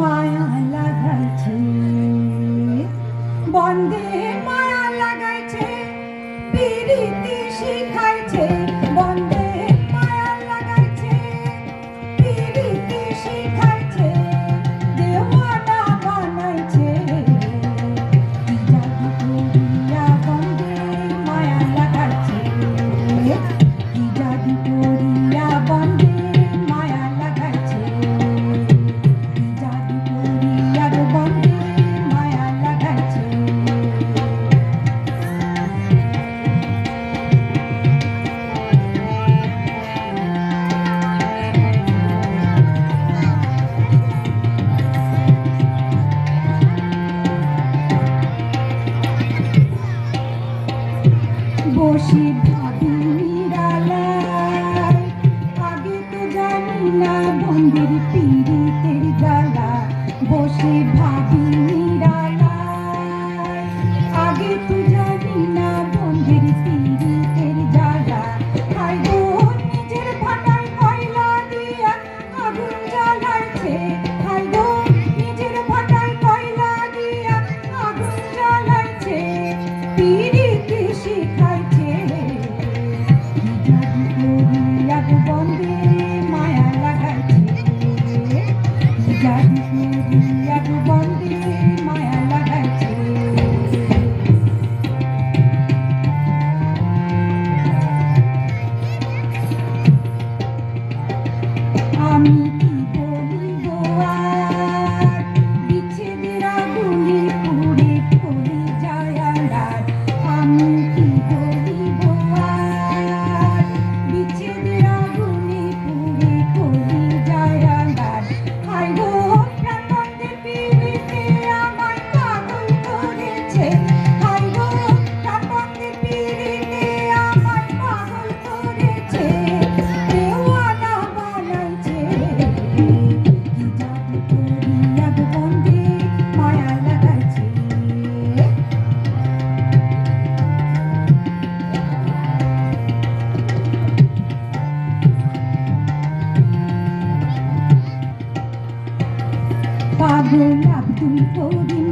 মায়া লাগাইছে বন্দে মায়া লাগাইছে পিরিতি শিখাইছে বন্দে মায়া লাগাইছে পিরিতি শিখাইছে দেওয়ানা বানাইছে কি জাদু করিয়া বন্দে মায়া লাগাইছে কি জাদু করিয়া বন্দে মায়া লাগাইছে কি জাদু করিয়া বন্দে মায়া লাগাইছে বসে ভাবি নিরালায় আগে তো জানি না বন্দির পীড়িতের জ্বালা বসে ভাবি নিরালায় আগে তো জানি না বন্দির পীড়িতের জ্বালা হাই গো নিজের ভাটায় কয়লা দিয়া আগুন জ্বালাইছে হাই গো নিজের ভাটায় কয়লা দিয়া আগুন জ্বালাইছে পিরিতি শিখাইছে কি জাদু করিয়া বন্দে মায়া লাগাইছে কি জাদু করিয়া বন্দে মায়া লাগাইছে আমি কি বলিব আর বিচ্ছেদের আগুনে পুড়ে পুড়ে যায় আঁধার আমি কি বলিব আর বিচ্ছেদের আগুনে পুড়ে পুড়ে যায় আঁধার হায় গো প্রাণবন্ধের পীড়িতে আমায় পাগল করেছে হায় গো প্রাণবন্ধের পীড়িতে আমায় পাগল করেছে দেওয়ানা বানাইছে কি জাদু করিয়া বন্দে মায়া লাগাইছে পাগল আব্দুল করিম